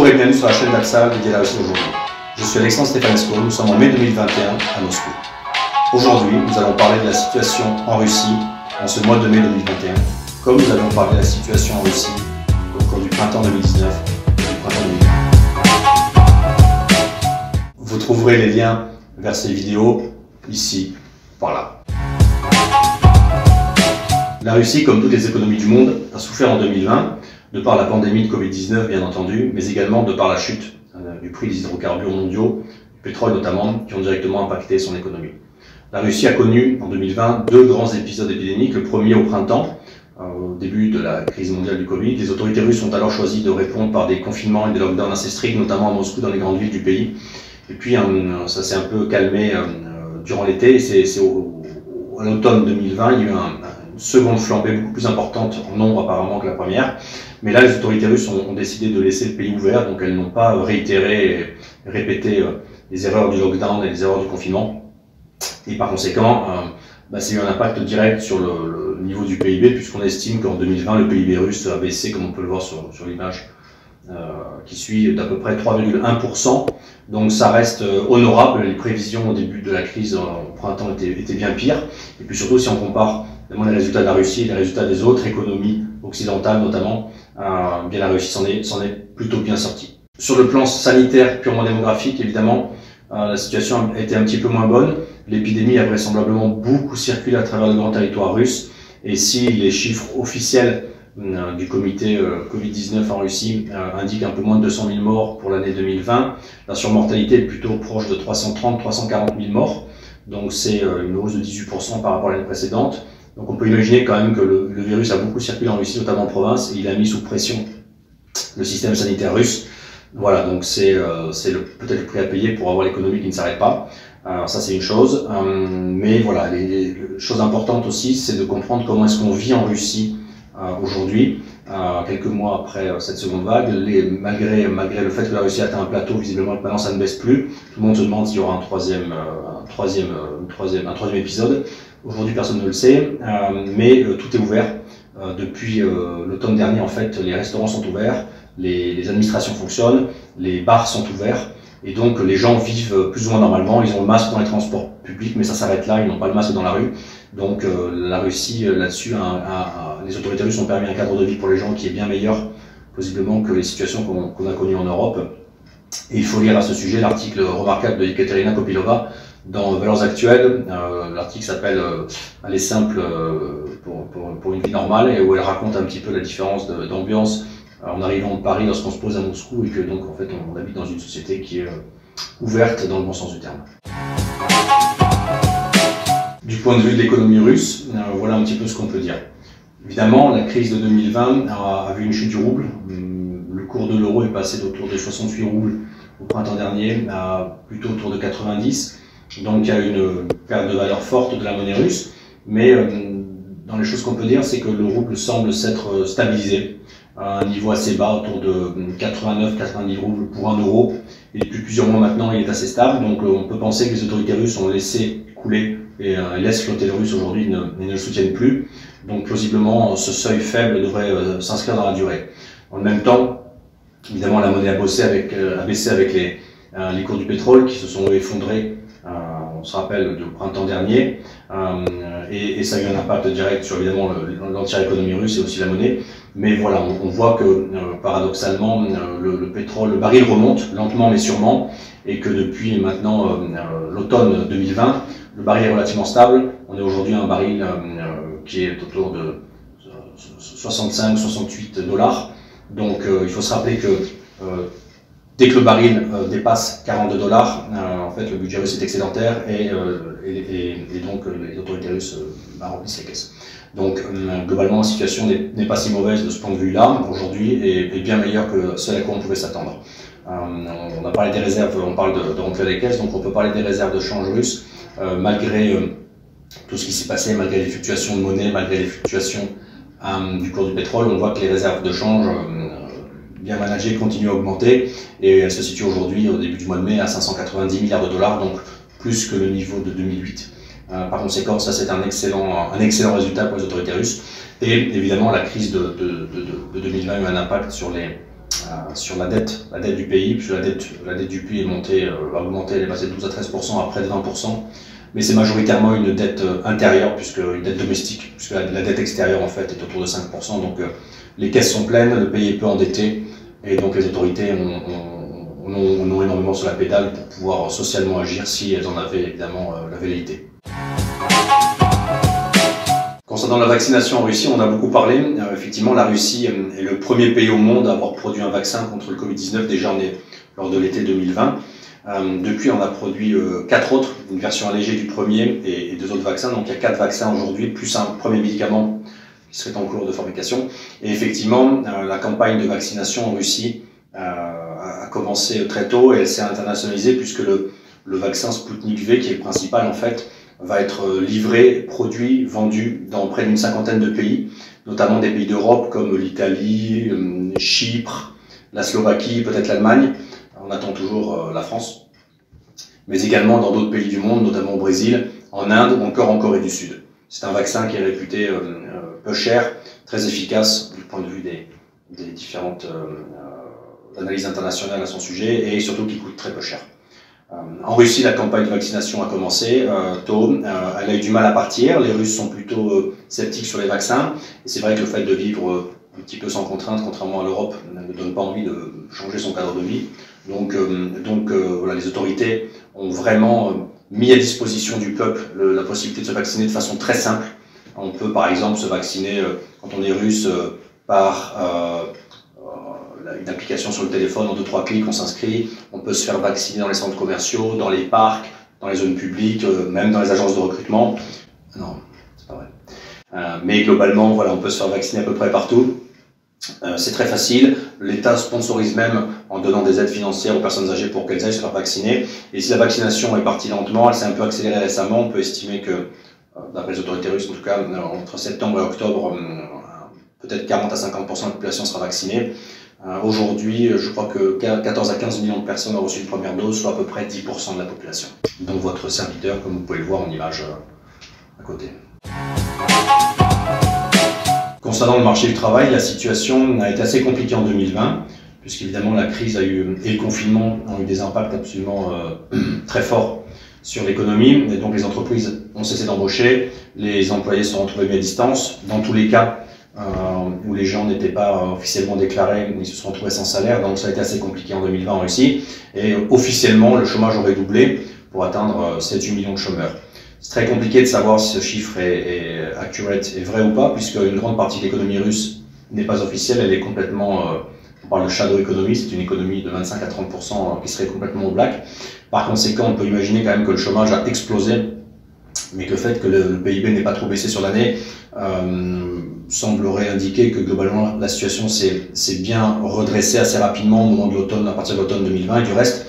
et bienvenue sur la chaîne d'Axal dédiée à la Russie aujourd'hui. Je suis Alexandre Stefanescu, nous sommes en mai 2021 à Moscou. Aujourd'hui, nous allons parler de la situation en Russie en ce mois de mai 2021, comme nous avons parlé de la situation en Russie au cours du printemps 2019 et du printemps 2020. Vous trouverez les liens vers ces vidéos ici, par là. La Russie, comme toutes les économies du monde, a souffert en 2020, de par la pandémie de Covid-19 bien entendu, mais également de par la chute du prix des hydrocarbures mondiaux, du pétrole notamment, qui ont directement impacté son économie. La Russie a connu en 2020 deux grands épisodes épidémiques. Le premier au printemps, au début de la crise mondiale du Covid. Les autorités russes ont alors choisi de répondre par des confinements et des lockdowns assez stricts, notamment à Moscou, dans les grandes villes du pays. Et puis ça s'est un peu calmé durant l'été. À l'automne 2020, il y a eu une seconde flambée beaucoup plus importante en nombre apparemment que la première. Mais là, les autorités russes ont décidé de laisser le pays ouvert, donc elles n'ont pas réitéré et répété les erreurs du lockdown et les erreurs du confinement. Et par conséquent, c'est eu un impact direct sur le niveau du PIB, puisqu'on estime qu'en 2020, le PIB russe a baissé, comme on peut le voir sur l'image qui suit, d'à peu près 3,1%. Donc ça reste honorable. Les prévisions au début de la crise au printemps étaient bien pires. Et puis surtout, si on compare les résultats de la Russie et les résultats des autres économies occidentales notamment, bien la Russie s'en est plutôt bien sortie. Sur le plan sanitaire purement démographique, évidemment, la situation a été un petit peu moins bonne. L'épidémie a vraisemblablement beaucoup circulé à travers le grand territoire russe. Et si les chiffres officiels du comité Covid-19 en Russie indiquent un peu moins de 200 000 morts pour l'année 2020, la surmortalité est plutôt proche de 330-340 000 morts. Donc c'est une hausse de 18% par rapport à l'année précédente. Donc on peut imaginer quand même que le virus a beaucoup circulé en Russie, notamment en province, et il a mis sous pression le système sanitaire russe. Voilà, donc c'est peut-être le prix à payer pour avoir l'économie qui ne s'arrête pas. Ça c'est une chose, mais voilà, les choses importantes aussi, c'est de comprendre comment est-ce qu'on vit en Russie aujourd'hui, quelques mois après cette seconde vague. Malgré le fait que la Russie a atteint un plateau, visiblement maintenant ça ne baisse plus. Tout le monde se demande s'il y aura un troisième épisode. Aujourd'hui, personne ne le sait, mais tout est ouvert. Depuis l'automne dernier, en fait, les restaurants sont ouverts, les administrations fonctionnent, les bars sont ouverts, et donc les gens vivent plus ou moins normalement. Ils ont le masque dans les transports publics, mais ça s'arrête là, ils n'ont pas le masque dans la rue. Donc la Russie, là-dessus, les autorités russes ont permis un cadre de vie pour les gens qui est bien meilleur, possiblement, que les situations qu'on a connues en Europe. Et il faut lire à ce sujet l'article remarquable de Ekaterina Kopylova, dans Valeurs Actuelles. L'article s'appelle Aller simple pour une vie normale, et où elle raconte un petit peu la différence d'ambiance en arrivant de Paris lorsqu'on se pose à Moscou, et que donc en fait on habite dans une société qui est ouverte dans le bon sens du terme. Du point de vue de l'économie russe, voilà un petit peu ce qu'on peut dire. Évidemment, la crise de 2020 a vu une chute du rouble. Le cours de l'euro est passé d'autour de 68 roubles au printemps dernier à plutôt autour de 90. Donc il y a une perte de valeur forte de la monnaie russe, mais dans les choses qu'on peut dire, c'est que le rouble semble s'être stabilisé à un niveau assez bas, autour de 89-90 roubles pour 1 euro. Et depuis plusieurs mois maintenant, il est assez stable, donc on peut penser que les autorités russes ont laissé couler et laissent flotter le russe aujourd'hui et ne le soutiennent plus. Donc plausiblement, ce seuil faible devrait s'inscrire dans la durée. En même temps, évidemment, la monnaie a baissé avec les cours du pétrole qui se sont effondrés. On se rappelle du printemps dernier, et ça a eu un impact direct sur évidemment l'entière économie russe et aussi la monnaie. Mais voilà, on voit que paradoxalement le pétrole, le baril remonte lentement mais sûrement, et que depuis maintenant l'automne 2020, le baril est relativement stable. On est aujourd'hui à un baril qui est autour de 65-68 $. Donc il faut se rappeler que dès que le baril dépasse 42 $, en fait, le budget russe est excédentaire, et donc les autorités russes remplissent les caisses. Donc globalement, la situation n'est pas si mauvaise de ce point de vue-là aujourd'hui, et bien meilleure que celle à quoi on pouvait s'attendre. On a parlé des réserves, on parle de remplir les caisses, donc on peut parler des réserves de change russes, malgré tout ce qui s'est passé, malgré les fluctuations de monnaie, malgré les fluctuations du cours du pétrole. On voit que les réserves de change bien managées continuent à augmenter, et elles se situent aujourd'hui au début du mois de mai à 590 milliards $, donc plus que le niveau de 2008. Par conséquent, ça c'est un excellent résultat pour les autorités russes. Et évidemment, la crise de 2020 a eu un impact sur sur la dette du pays, puisque la dette du pays est montée, a augmenté, elle est passée de 12 à 13% à près de 20%. Mais c'est majoritairement une dette intérieure, une dette domestique, puisque la dette extérieure en fait est autour de 5%. Donc les caisses sont pleines, le pays est peu endetté, et donc les autorités ont énormément sur la pédale pour pouvoir socialement agir si elles en avaient évidemment la velléité. Concernant la vaccination en Russie, on a beaucoup parlé. Effectivement, la Russie est le premier pays au monde à avoir produit un vaccin contre le Covid-19, déjà lors de l'été 2020. Depuis, on a produit 4 autres, une version allégée du premier et 2 autres vaccins. Donc il y a 4 vaccins aujourd'hui, plus un premier médicament qui serait en cours de fabrication. Et effectivement, la campagne de vaccination en Russie a commencé très tôt et elle s'est internationalisée puisque le vaccin Sputnik V, qui est le principal en fait, va être livré, produit, vendu dans près d'une 50aine de pays, notamment des pays d'Europe comme l'Italie, Chypre, la Slovaquie, peut-être l'Allemagne. On attend toujours la France, mais également dans d'autres pays du monde, notamment au Brésil, en Inde ou encore en Corée du Sud. C'est un vaccin qui est réputé peu cher, très efficace du point de vue des différentes analyses internationales à son sujet et surtout qui coûte très peu cher. En Russie, la campagne de vaccination a commencé tôt, elle a eu du mal à partir, les Russes sont plutôt sceptiques sur les vaccins, et c'est vrai que le fait de vivre un petit peu sans contrainte, contrairement à l'Europe, ne donne pas envie de changer son cadre de vie. Donc voilà, les autorités ont vraiment mis à disposition du peuple la possibilité de se vacciner de façon très simple. On peut par exemple se vacciner quand on est russe par une application sur le téléphone, en 2-3 clics on s'inscrit. On peut se faire vacciner dans les centres commerciaux, dans les parcs, dans les zones publiques, même dans les agences de recrutement. Non, c'est pas vrai. Mais globalement, voilà, on peut se faire vacciner à peu près partout. C'est très facile, l'État sponsorise même en donnant des aides financières aux personnes âgées pour qu'elles aillent se faire vacciner. Et si la vaccination est partie lentement, elle s'est un peu accélérée récemment, on peut estimer que, d'après les autorités russes en tout cas, entre septembre et octobre, peut-être 40 à 50% de la population sera vaccinée. Aujourd'hui, je crois que 14 à 15 millions de personnes ont reçu une première dose, soit à peu près 10% de la population. Donc votre serviteur, comme vous pouvez le voir en image à côté. Concernant le marché du travail, la situation a été assez compliquée en 2020, puisqu'évidemment la crise et le confinement ont eu des impacts absolument très forts sur l'économie, et donc les entreprises ont cessé d'embaucher, les employés se sont retrouvés mis à distance. Dans tous les cas où les gens n'étaient pas officiellement déclarés, ils se sont retrouvés sans salaire, donc ça a été assez compliqué en 2020 en Russie, et officiellement le chômage aurait doublé pour atteindre 7-8 millions de chômeurs. C'est très compliqué de savoir si ce chiffre est accurate, est vrai ou pas, puisque une grande partie de l'économie russe n'est pas officielle, elle est complètement, on parle de shadow economy, c'est une économie de 25 à 30% qui serait complètement au black. Par conséquent, on peut imaginer quand même que le chômage a explosé, mais que le fait que le PIB n'ait pas trop baissé sur l'année semblerait indiquer que globalement la situation s'est bien redressée assez rapidement au moment de l'automne, à partir de l'automne 2020, et du reste,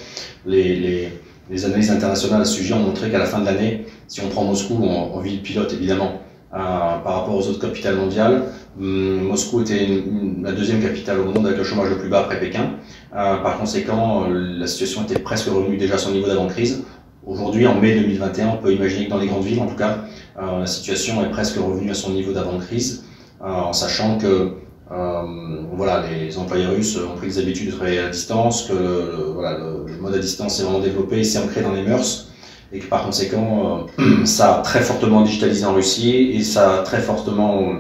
les analyses internationales à ce sujet ont montré qu'à la fin de l'année, si on prend Moscou en ville pilote évidemment, par rapport aux autres capitales mondiales, Moscou était la deuxième capitale au monde avec le chômage le plus bas après Pékin. Par conséquent, la situation était presque revenue déjà à son niveau d'avant-crise. Aujourd'hui, en mai 2021, on peut imaginer que dans les grandes villes, en tout cas, la situation est presque revenue à son niveau d'avant-crise, en sachant que voilà, les employés russes ont pris des habitudes de travailler à distance, que le mode à distance est vraiment développé, il s'est ancré dans les mœurs, et que par conséquent, ça a très fortement digitalisé en Russie, et ça a très fortement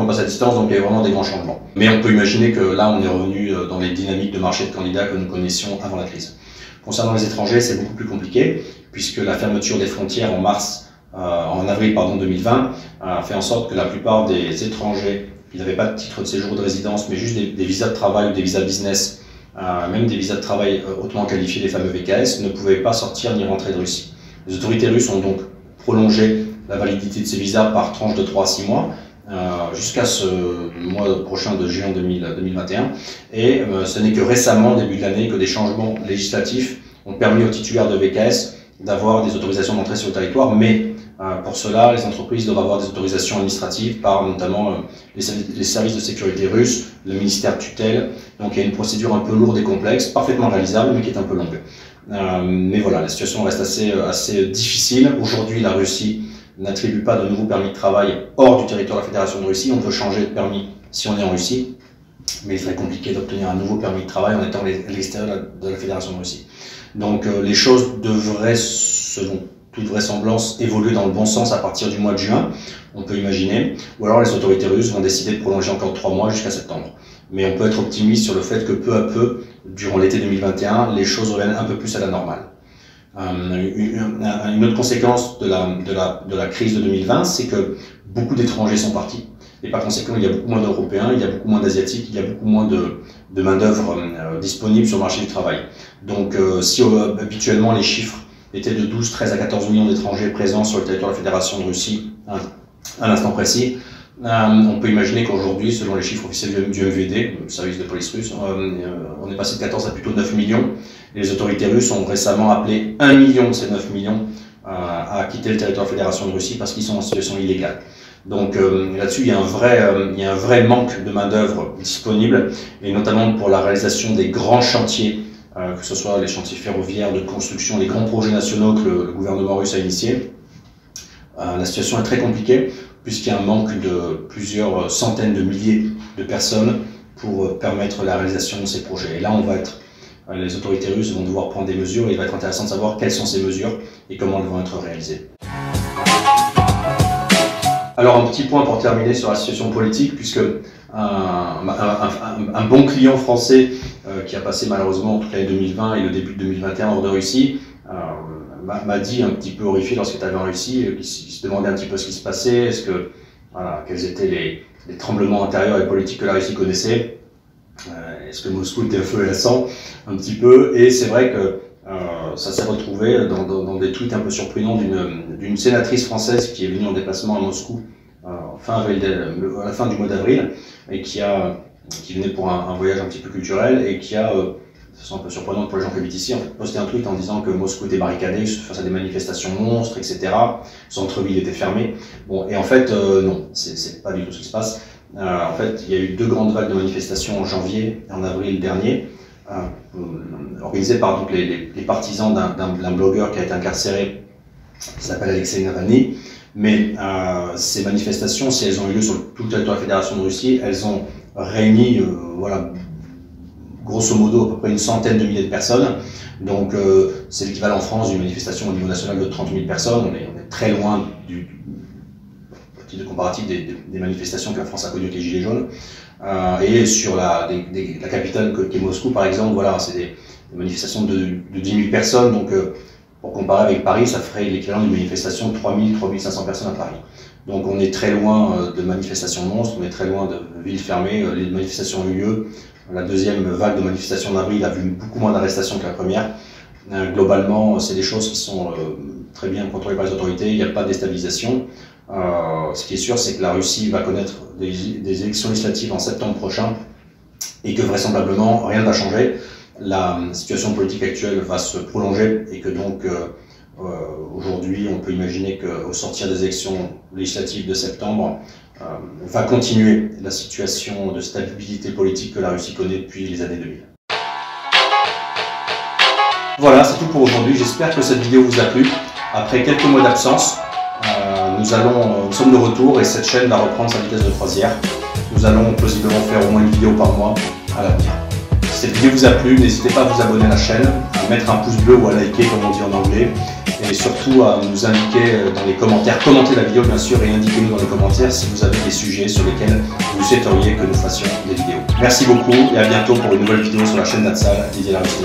passé à distance, donc il y a vraiment des grands changements. Mais on peut imaginer que là, on est revenu dans les dynamiques de marché de candidats que nous connaissions avant la crise. Concernant les étrangers, c'est beaucoup plus compliqué, puisque la fermeture des frontières en avril 2020 a fait en sorte que la plupart des étrangers qui n'avaient pas de titre de séjour de résidence, mais juste des visas de travail ou des visas business, même des visas de travail hautement qualifiés, les fameux VKS, ne pouvaient pas sortir ni rentrer de Russie. Les autorités russes ont donc prolongé la validité de ces visas par tranche de 3 à 6 mois, jusqu'à ce mois prochain de juin 2021. Et ce n'est que récemment, début de l'année, que des changements législatifs ont permis aux titulaires de VKS d'avoir des autorisations d'entrée sur le territoire, mais pour cela, les entreprises doivent avoir des autorisations administratives par notamment les services de sécurité russes, le ministère de tutelle. Donc il y a une procédure un peu lourde et complexe, parfaitement réalisable, mais qui est un peu longue. Mais voilà, la situation reste assez difficile. Aujourd'hui, la Russie n'attribue pas de nouveaux permis de travail hors du territoire de la Fédération de Russie. On peut changer de permis si on est en Russie. mais il serait compliqué d'obtenir un nouveau permis de travail en étant à l'extérieur de la Fédération de Russie. Donc les choses devraient, selon toute vraisemblance, évoluer dans le bon sens à partir du mois de juin, on peut imaginer, ou alors les autorités russes vont décider de prolonger encore 3 mois jusqu'à septembre. Mais on peut être optimiste sur le fait que peu à peu, durant l'été 2021, les choses reviennent un peu plus à la normale. Une autre conséquence de la crise de 2020, c'est que beaucoup d'étrangers sont partis. Et par conséquent, il y a beaucoup moins d'Européens, il y a beaucoup moins d'Asiatiques, il y a beaucoup moins de main-d'œuvre disponible sur le marché du travail. Donc, si habituellement les chiffres étaient de 12, 13 à 14 millions d'étrangers présents sur le territoire de la Fédération de Russie à l'instant précis, on peut imaginer qu'aujourd'hui, selon les chiffres officiels du MVD, le service de police russe, on est passé de 14 à plutôt 9 millions. Et les autorités russes ont récemment appelé 1 million de ces 9 millions à quitter le territoire de la Fédération de Russie parce qu'ils sont en situation illégale. Donc là-dessus, il y a un vrai manque de main-d'œuvre disponible, et notamment pour la réalisation des grands chantiers, que ce soit les chantiers ferroviaires, de construction, les grands projets nationaux que le gouvernement russe a initiés. La situation est très compliquée, puisqu'il y a un manque de plusieurs centaines de milliers de personnes pour permettre la réalisation de ces projets. Et là, les autorités russes vont devoir prendre des mesures, et il va être intéressant de savoir quelles sont ces mesures et comment elles vont être réalisées. Alors un petit point pour terminer sur la situation politique, puisque un bon client français qui a passé malheureusement toute l'année 2020 et le début de 2021 hors de Russie m'a dit un petit peu horrifié lorsqu'il était en Russie, il se demandait un petit peu ce qui se passait, quels étaient les tremblements intérieurs et politiques que la Russie connaissait, est-ce que Moscou était au feu et à sang un petit peu, et c'est vrai que ça s'est retrouvé dans des tweets un peu surprenants d'une sénatrice française qui est venue en déplacement à Moscou à la fin du mois d'avril, et qui venait pour un voyage un petit peu culturel, et qui a, de façon un peu surprenante pour les gens qui habitent ici, en fait, posté un tweet en disant que Moscou était barricadé face à des manifestations monstres, etc. Le centre-ville était fermé. Bon, et en fait, non, c'est pas du tout ce qui se passe. En fait, il y a eu 2 grandes vagues de manifestations en janvier et en avril dernier, organisées par donc, les partisans d'un blogueur qui a été incarcéré, qui s'appelle Alexei Navalny. Mais ces manifestations, si elles ont eu lieu sur tout le territoire de la Fédération de Russie, elles ont réuni, grosso modo, à peu près une centaine de milliers de personnes. Donc c'est l'équivalent en France d'une manifestation au niveau national de 30 000 personnes. On est très loin du titre comparatif des manifestations que la France a connues avec les Gilets jaunes. Et sur la capitale qui est Moscou, par exemple, voilà, c'est des manifestations de 10 000 personnes. Donc pour comparer avec Paris, ça ferait l'équivalent d'une manifestation de 3 000, 3 500 personnes à Paris. Donc on est très loin de manifestations monstres, on est très loin de villes fermées. Les manifestations ont eu lieu. La deuxième vague de manifestations d'avril a vu beaucoup moins d'arrestations que la première. Globalement, c'est des choses qui sont très bien contrôlées par les autorités, il n'y a pas de déstabilisation. Ce qui est sûr, c'est que la Russie va connaître des élections législatives en septembre prochain, et que vraisemblablement rien ne va changer. La situation politique actuelle va se prolonger, et que donc aujourd'hui on peut imaginer qu'au sortir des élections législatives de septembre va continuer la situation de stabilité politique que la Russie connaît depuis les années 2000. Voilà, c'est tout pour aujourd'hui. J'espère que cette vidéo vous a plu. Après quelques mois d'absence, nous sommes de retour, et cette chaîne va reprendre sa vitesse de croisière. Nous allons possiblement faire au moins une vidéo par mois à l'avenir. Si cette vidéo vous a plu, n'hésitez pas à vous abonner à la chaîne, à mettre un pouce bleu ou à liker comme on dit en anglais, et surtout à nous indiquer dans les commentaires, commentez la vidéo bien sûr, et indiquez-nous dans les commentaires si vous avez des sujets sur lesquels vous souhaiteriez que nous fassions des vidéos. Merci beaucoup, et à bientôt pour une nouvelle vidéo sur la chaîne d'Atsal dédiée à la Russie.